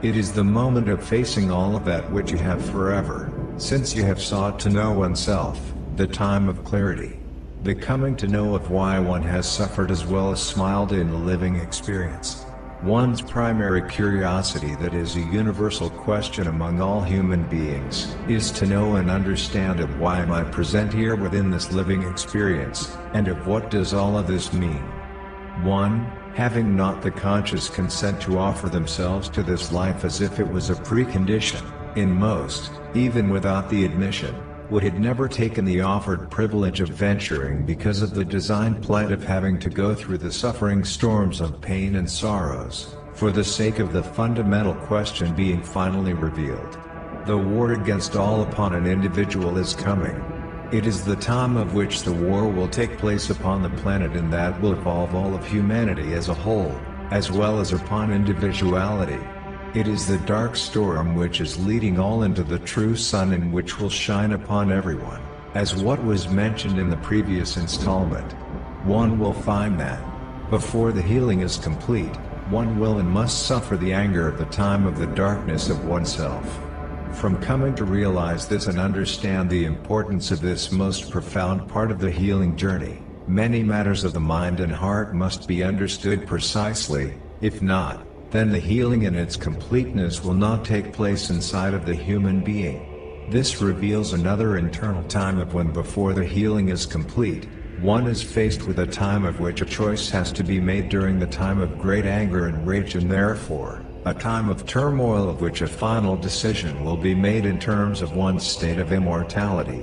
It is the moment of facing all of that which you have forever, since you have sought to know oneself, the time of clarity. The coming to know of why one has suffered as well as smiled in the living experience. One's primary curiosity, that is a universal question among all human beings, is to know and understand of why am I present here within this living experience, and of what does all of this mean. 1. Having not the conscious consent to offer themselves to this life as if it was a precondition, in most, even without the admission, would have never taken the offered privilege of venturing because of the designed plight of having to go through the suffering storms of pain and sorrows, for the sake of the fundamental question being finally revealed. The war against all upon an individual is coming. It is the time of which the war will take place upon the planet, and that will involve all of humanity as a whole, as well as upon individuality. It is the dark storm which is leading all into the true sun, and which will shine upon everyone, as what was mentioned in the previous installment. One will find that, before the healing is complete, one will and must suffer the anger of the time of the darkness of oneself. From coming to realize this and understand the importance of this most profound part of the healing journey, many matters of the mind and heart must be understood precisely. If not, then the healing in its completeness will not take place inside of the human being. This reveals another internal time of when, before the healing is complete, one is faced with a time of which a choice has to be made during the time of great anger and rage, and therefore, a time of turmoil of which a final decision will be made in terms of one's state of immortality.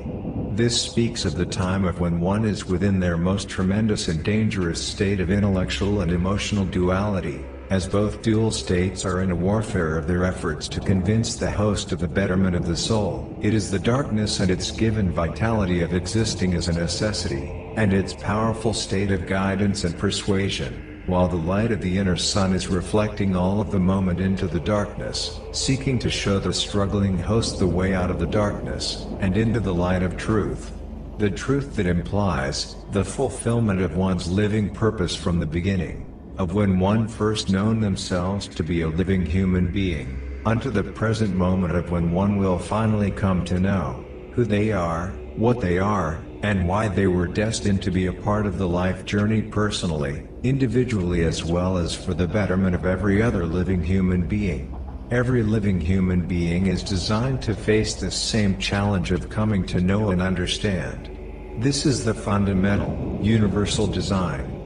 This speaks of the time of when one is within their most tremendous and dangerous state of intellectual and emotional duality, as both dual states are in a warfare of their efforts to convince the host of the betterment of the soul. It is the darkness and its given vitality of existing as a necessity, and its powerful state of guidance and persuasion, while the light of the inner sun is reflecting all of the moment into the darkness, seeking to show the struggling host the way out of the darkness, and into the light of truth. The truth that implies the fulfillment of one's living purpose from the beginning, of when one first known themselves to be a living human being, unto the present moment of when one will finally come to know who they are, what they are, and why they were destined to be a part of the life journey personally, individually, as well as for the betterment of every other living human being. Every living human being is designed to face this same challenge of coming to know and understand. This is the fundamental, universal design.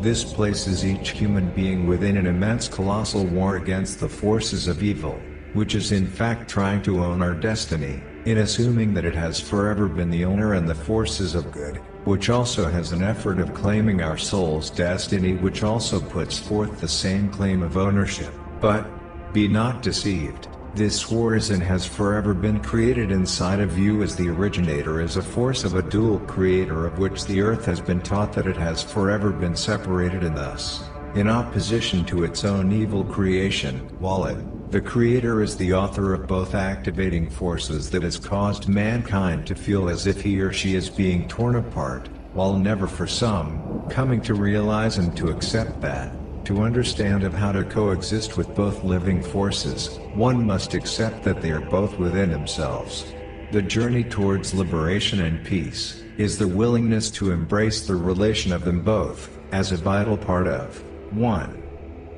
This places each human being within an immense colossal war against the forces of evil, which is in fact trying to own our destiny, in assuming that it has forever been the owner, and the forces of good, which also has an effort of claiming our soul's destiny, which also puts forth the same claim of ownership. But, be not deceived, this war is and has forever been created inside of you as the originator, as a force of a dual creator, of which the earth has been taught that it has forever been separated, and thus, in opposition to its own evil creation, while it, the creator, is the author of both activating forces that has caused mankind to feel as if he or she is being torn apart, while never for some, coming to realize and to accept that, to understand of how to coexist with both living forces, one must accept that they are both within themselves. The journey towards liberation and peace is the willingness to embrace the relation of them both, as a vital part of one.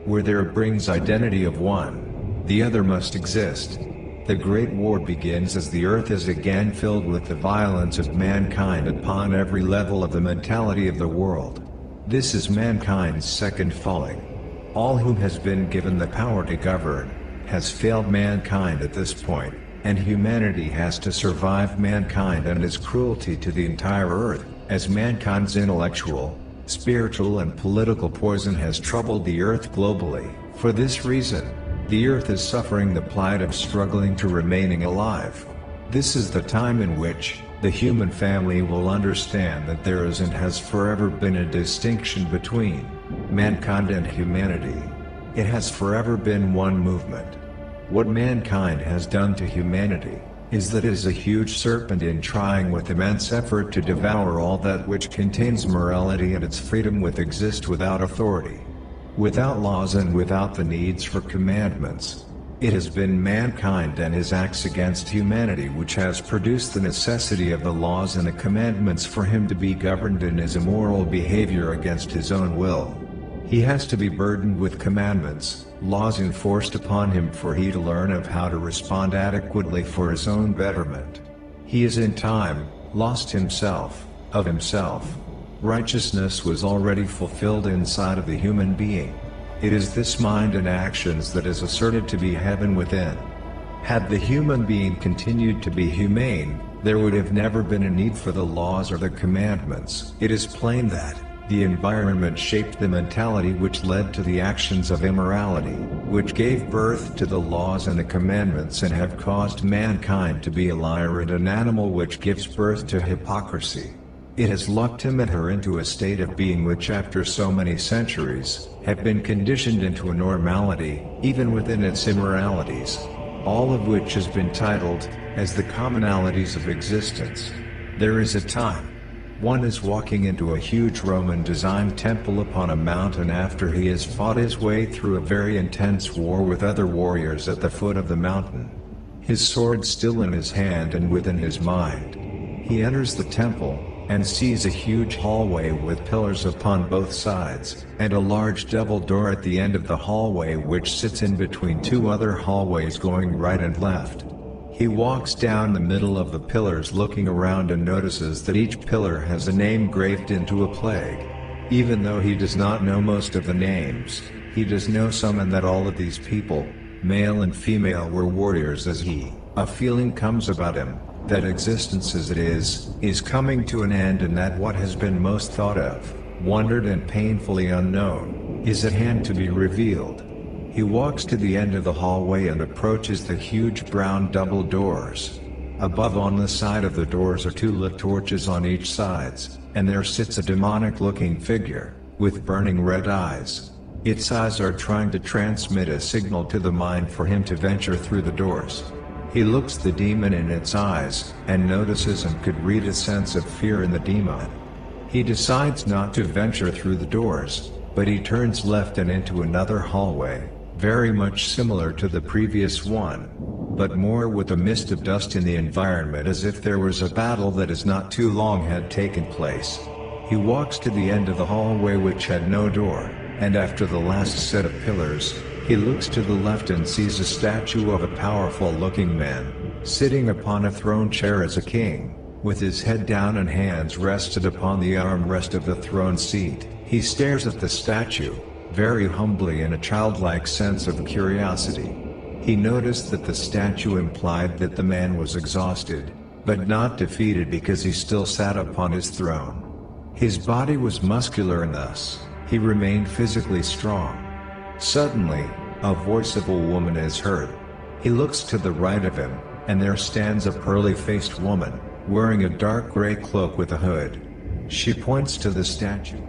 Where there brings identity of one, the other must exist. The great war begins as the earth is again filled with the violence of mankind upon every level of the mentality of the world. This is mankind's second falling. All whom has been given the power to govern, has failed mankind at this point, and humanity has to survive mankind and his cruelty to the entire earth, as mankind's intellectual, spiritual and political poison has troubled the earth globally. For this reason, the earth is suffering the plight of struggling to remaining alive. This is the time in which the human family will understand that there is and has forever been a distinction between mankind and humanity. It has forever been one movement. What mankind has done to humanity is that it is a huge serpent in trying with immense effort to devour all that which contains morality and its freedom with exist without authority, without laws and without the needs for commandments. It has been mankind and his acts against humanity which has produced the necessity of the laws and the commandments for him to be governed in his immoral behavior against his own will. He has to be burdened with commandments, laws enforced upon him for he to learn of how to respond adequately for his own betterment. He is in time, lost himself, of himself. Righteousness was already fulfilled inside of the human being. It is this mind and actions that is asserted to be heaven within. Had the human being continued to be humane, there would have never been a need for the laws or the commandments. It is plain that the environment shaped the mentality which led to the actions of immorality, which gave birth to the laws and the commandments and have caused mankind to be a liar and an animal which gives birth to hypocrisy. It has locked him and her into a state of being which after so many centuries, have been conditioned into a normality, even within its immoralities. All of which has been titled, as the commonalities of existence. There is a time. One is walking into a huge Roman-designed temple upon a mountain after he has fought his way through a very intense war with other warriors at the foot of the mountain. His sword still in his hand and within his mind. He enters the temple, and sees a huge hallway with pillars upon both sides, and a large double door at the end of the hallway which sits in between two other hallways going right and left. He walks down the middle of the pillars looking around and notices that each pillar has a name graved into a plague. Even though he does not know most of the names, he does know some and that all of these people, male and female, were warriors as he. A feeling comes about him, that existence as it is coming to an end and that what has been most thought of, wondered and painfully unknown, is at hand to be revealed. He walks to the end of the hallway and approaches the huge brown double doors. Above on the side of the doors are two lit torches on each sides, and there sits a demonic-looking figure, with burning red eyes. Its eyes are trying to transmit a signal to the mind for him to venture through the doors. He looks the demon in its eyes, and notices and could read a sense of fear in the demon. He decides not to venture through the doors, but he turns left and into another hallway, very much similar to the previous one, but more with a mist of dust in the environment as if there was a battle that is not too long had taken place. He walks to the end of the hallway which had no door, and after the last set of pillars, he looks to the left and sees a statue of a powerful-looking man, sitting upon a throne chair as a king, with his head down and hands rested upon the armrest of the throne seat. He stares at the statue, very humbly in a childlike sense of curiosity. He noticed that the statue implied that the man was exhausted, but not defeated because he still sat upon his throne. His body was muscular and thus, he remained physically strong. Suddenly, a voice of a woman is heard. He looks to the right of him, and there stands a pearly-faced woman, wearing a dark gray cloak with a hood. She points to the statue.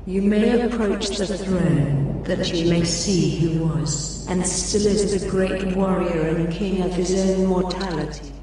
You may approach the throne, that you may see who was, and still is the great warrior and king of his own mortality.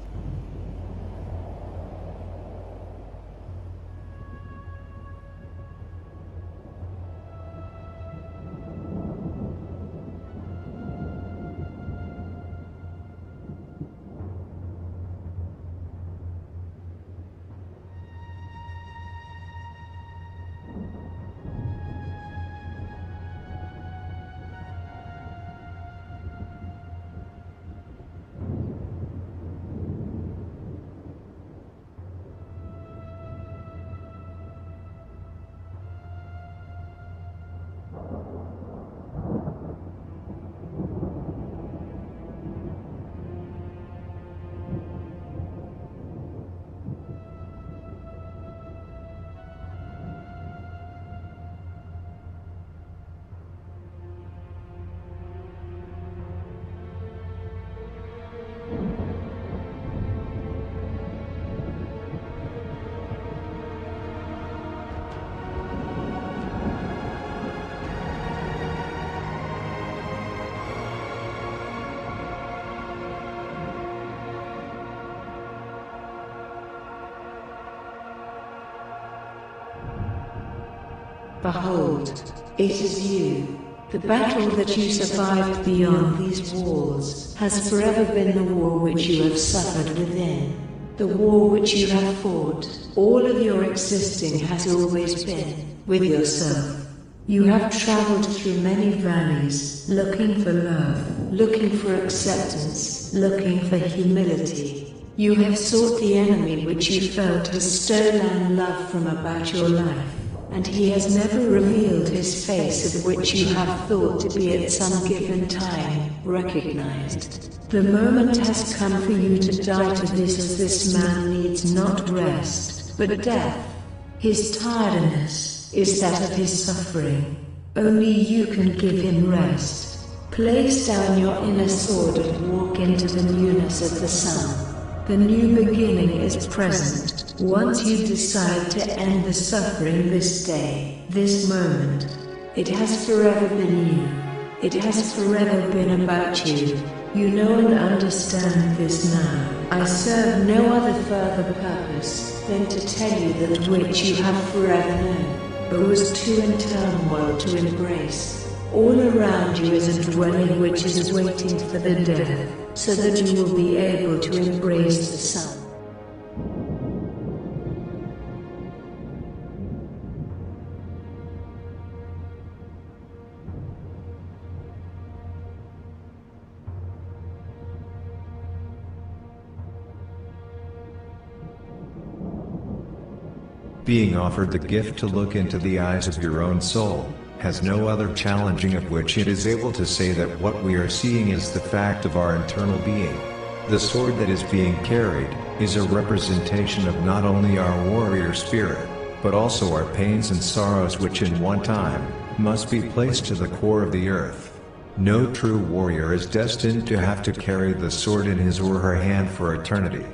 Behold, it is you. The battle that you survived beyond these walls has forever been the war which you have suffered within. The war which you have fought, all of your existing has always been with yourself. You have traveled through many valleys, looking for love, looking for acceptance, looking for humility. You have sought the enemy which you felt has stolen love from about your life, and he has never revealed his face of which you have thought to be at some given time recognized. The moment has come for you to die to this, as this man needs not rest, but death. His tiredness is that of his suffering. Only you can give him rest. Place down your inner sword and walk into the newness of the sun. The new beginning is present. Once you decide to end the suffering this day, this moment, it has forever been you. It has forever been about you. You know and understand this now. I serve no other further purpose than to tell you that which you have forever known, but was too in turmoil to embrace. All around you is a dwelling which is waiting for the death, so that you will be able to embrace the sun. Being offered the gift to look into the eyes of your own soul has no other challenging of which it is able to say that what we are seeing is the fact of our internal being. The sword that is being carried is a representation of not only our warrior spirit, but also our pains and sorrows which in one time must be placed to the core of the earth. No true warrior is destined to have to carry the sword in his or her hand for eternity.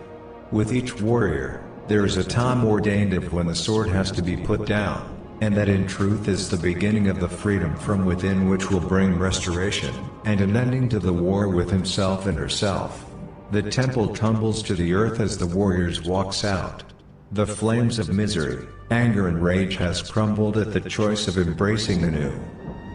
With each warrior, there is a time ordained of when the sword has to be put down, and that in truth is the beginning of the freedom from within which will bring restoration, and an ending to the war with himself and herself. The temple tumbles to the earth as the warriors walks out. The flames of misery, anger and rage has crumbled at the choice of embracing the new.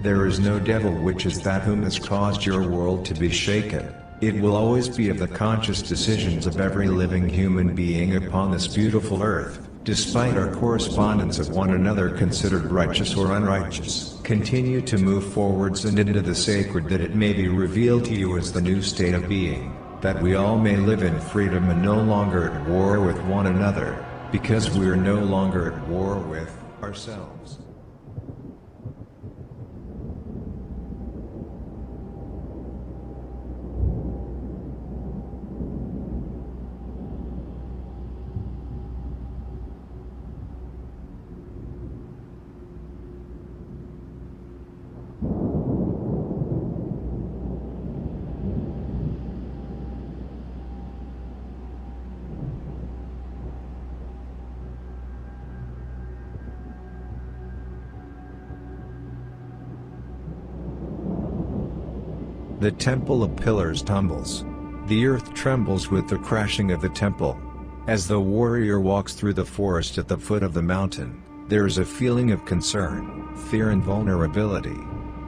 There is no devil which is that whom has caused your world to be shaken. It will always be of the conscious decisions of every living human being upon this beautiful earth, despite our correspondence of one another considered righteous or unrighteous. Continue to move forwards and into the sacred, that it may be revealed to you as the new state of being, that we all may live in freedom and no longer at war with one another, because we are no longer at war with ourselves. The temple of pillars tumbles. The earth trembles with the crashing of the temple. As the warrior walks through the forest at the foot of the mountain, there is a feeling of concern, fear and vulnerability.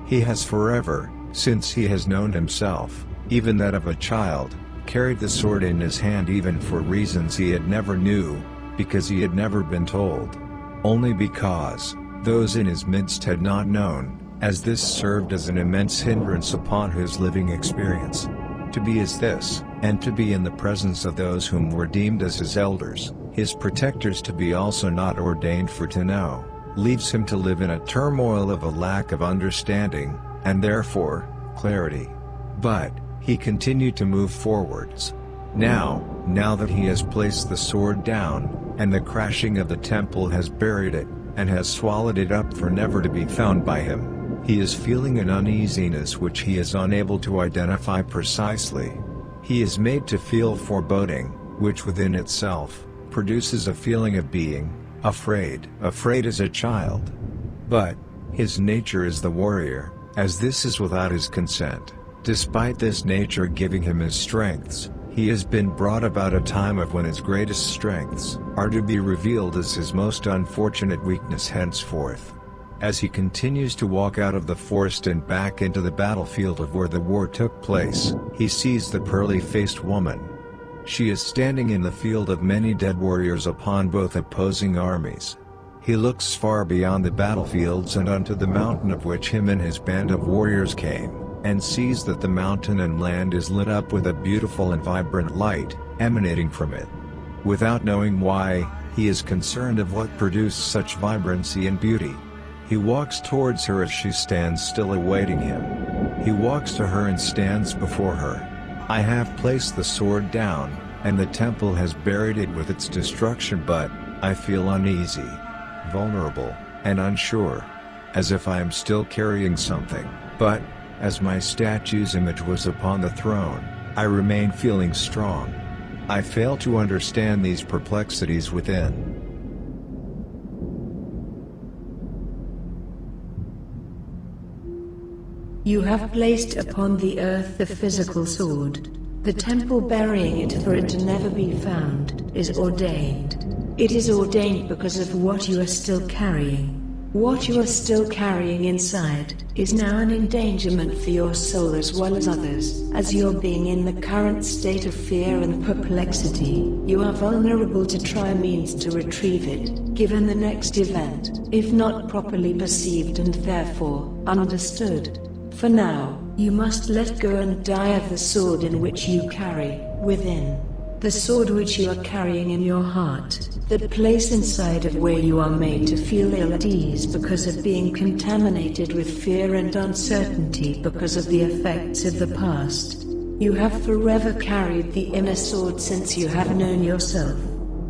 He has forever, since he has known himself, even that of a child, carried the sword in his hand even for reasons he had never knew, because he had never been told. Only because those in his midst had not known, as this served as an immense hindrance upon his living experience. To be as this, and to be in the presence of those whom were deemed as his elders, his protectors, to be also not ordained for to know, leaves him to live in a turmoil of a lack of understanding, and therefore, clarity. But he continued to move forwards. Now that he has placed the sword down, and the crashing of the temple has buried it, and has swallowed it up for never to be found by him, he is feeling an uneasiness which he is unable to identify precisely. He is made to feel foreboding, which within itself produces a feeling of being afraid as a child. But his nature is the warrior, as this is without his consent. Despite this nature giving him his strengths, he has been brought about a time of when his greatest strengths are to be revealed as his most unfortunate weakness henceforth. As he continues to walk out of the forest and back into the battlefield of where the war took place, he sees the pearly-faced woman. She is standing in the field of many dead warriors upon both opposing armies. He looks far beyond the battlefields and unto the mountain of which him and his band of warriors came, and sees that the mountain and land is lit up with a beautiful and vibrant light, emanating from it. Without knowing why, he is concerned of what produced such vibrancy and beauty. He walks towards her as she stands still awaiting him. He walks to her and stands before her. I have placed the sword down, and the temple has buried it with its destruction, but I feel uneasy, vulnerable, and unsure. As if I am still carrying something, but, as my statue's image was upon the throne, I remain feeling strong. I fail to understand these perplexities within. You have placed upon the earth the physical sword. The temple burying it for it to never be found is ordained. It is ordained because of what you are still carrying. What you are still carrying inside is now an endangerment for your soul as well as others. As your being in the current state of fear and perplexity, you are vulnerable to try means to retrieve it, given the next event, if not properly perceived and therefore understood. For now, you must let go and die of the sword in which you carry within. The sword which you are carrying in your heart, that place inside of where you are made to feel ill at ease because of being contaminated with fear and uncertainty because of the effects of the past. You have forever carried the inner sword since you have known yourself.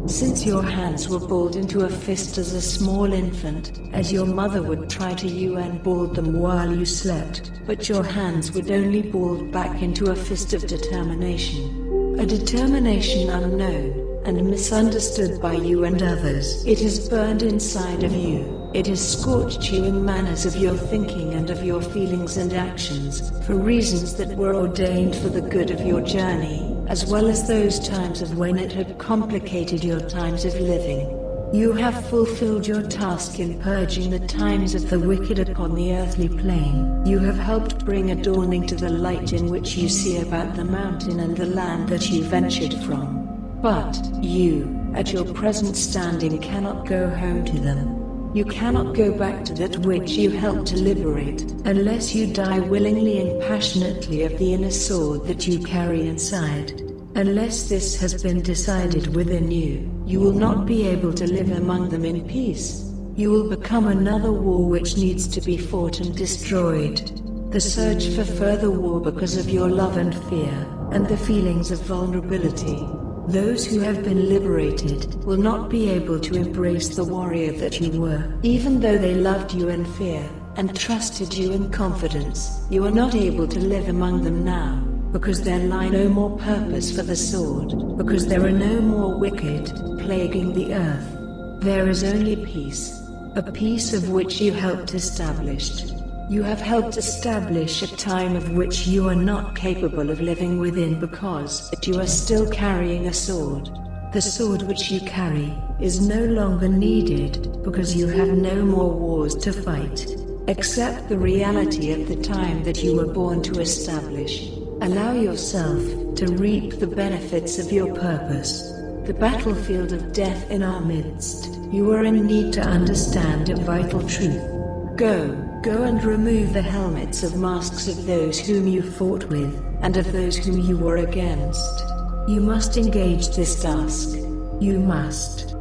Since your hands were balled into a fist as a small infant, as your mother would try to you and balled them while you slept, but your hands would only balled back into a fist of determination. A determination unknown and misunderstood by you and others. It has burned inside of you. It has scorched you in manners of your thinking and of your feelings and actions, for reasons that were ordained for the good of your journey, as well as those times of when it had complicated your times of living. You have fulfilled your task in purging the times of the wicked upon the earthly plane. You have helped bring a dawning to the light in which you see about the mountain and the land that you ventured from. But you, at your present standing, cannot go home to them. You cannot go back to that which you helped to liberate, unless you die willingly and passionately of the inner sword that you carry inside. Unless this has been decided within you, you will not be able to live among them in peace. You will become another war which needs to be fought and destroyed. The search for further war because of your love and fear, and the feelings of vulnerability. Those who have been liberated will not be able to embrace the warrior that you were. Even though they loved you in fear, and trusted you in confidence, you are not able to live among them now, because there lie no more purpose for the sword, because there are no more wicked plaguing the earth. There is only peace, a peace of which you helped establish. You have helped establish a time of which you are not capable of living within because you are still carrying a sword. The sword which you carry is no longer needed because you have no more wars to fight. Accept the reality of the time that you were born to establish. Allow yourself to reap the benefits of your purpose. The battlefield of death in our midst, you are in need to understand a vital truth. Go and remove the helmets of masks of those whom you fought with, and of those whom you were against. You must engage this task. You must.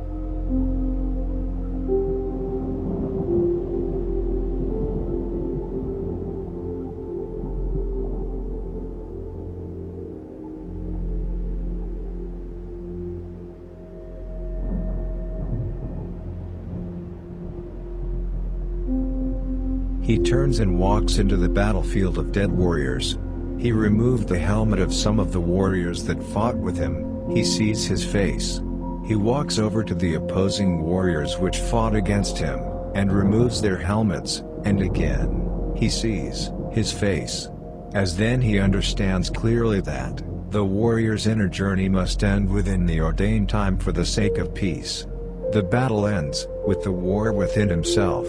He turns and walks into the battlefield of dead warriors. He removed the helmet of some of the warriors that fought with him. He sees his face. He walks over to the opposing warriors which fought against him, and removes their helmets, and again, he sees his face. As then he understands clearly that the warrior's inner journey must end within the ordained time for the sake of peace. The battle ends with the war within himself.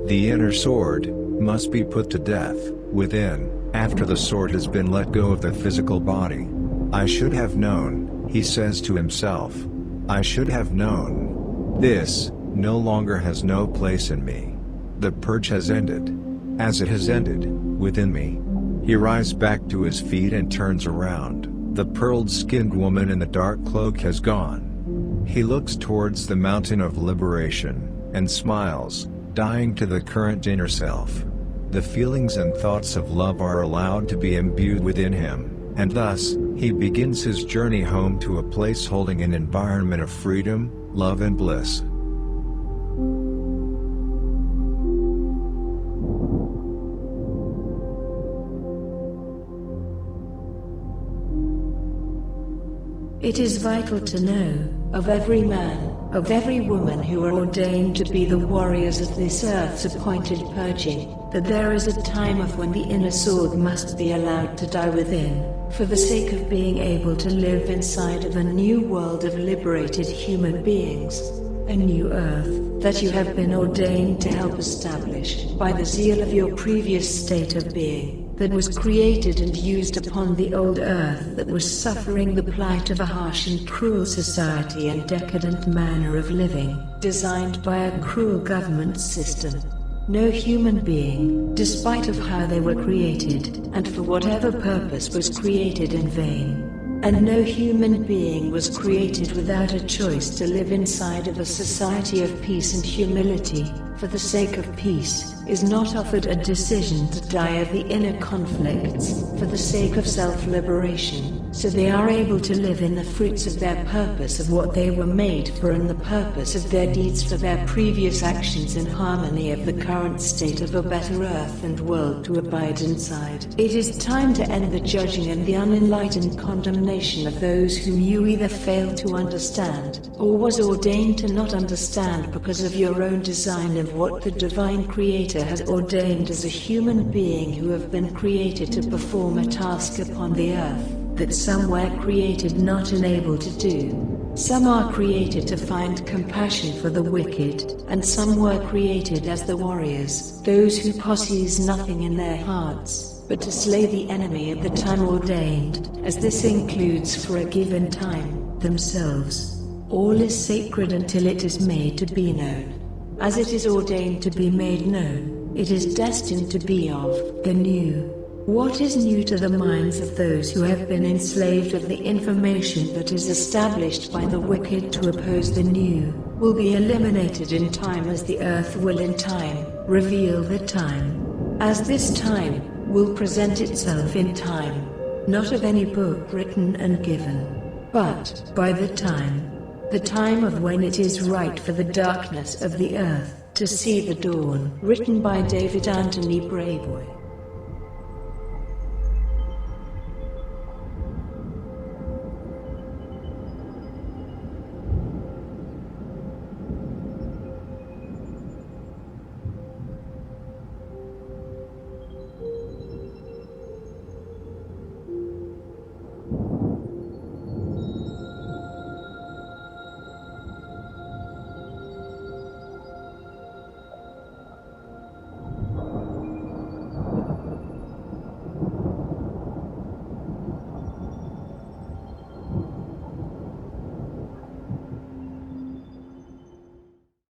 The inner sword must be put to death within, after the sword has been let go of the physical body. I should have known, he says to himself. I should have known. This no longer has no place in me. The purge has ended. As it has ended within me. He rises back to his feet and turns around. The pearl-skinned woman in the dark cloak has gone. He looks towards the mountain of liberation, and smiles, dying to the current inner self. The feelings and thoughts of love are allowed to be imbued within him, and thus, he begins his journey home to a place holding an environment of freedom, love and bliss. It is vital to know, of every man, of every woman who are ordained to be the warriors of this earth's appointed purging, that there is a time of when the inner sword must be allowed to die within, for the sake of being able to live inside of a new world of liberated human beings, a new earth, that you have been ordained to help establish, by the zeal of your previous state of being, that was created and used upon the old earth that was suffering the plight of a harsh and cruel society and decadent manner of living, designed by a cruel government system. No human being, despite of how they were created, and for whatever purpose, was created in vain. And no human being was created without a choice to live inside of a society of peace and humility, for the sake of peace, is not offered a decision to die of the inner conflicts, for the sake of self-liberation, so they are able to live in the fruits of their purpose of what they were made for and the purpose of their deeds for their previous actions in harmony of the current state of a better earth and world to abide inside. It is time to end the judging and the unenlightened condemnation of those whom you either failed to understand, or was ordained to not understand because of your own design of what the Divine Creator has ordained as a human being who have been created to perform a task upon the earth, that some were created not and able to do. Some are created to find compassion for the wicked, and some were created as the warriors, those who possess nothing in their hearts, but to slay the enemy at the time ordained, as this includes for a given time, themselves. All is sacred until it is made to be known. As it is ordained to be made known, it is destined to be of the new. What is new to the minds of those who have been enslaved of the information that is established by the wicked to oppose the new, will be eliminated in time, as the earth will in time reveal the time. As this time will present itself in time, not of any book written and given, but by the time of when it is right for the darkness of the earth to see the dawn. Written by David Anthony Brayboy.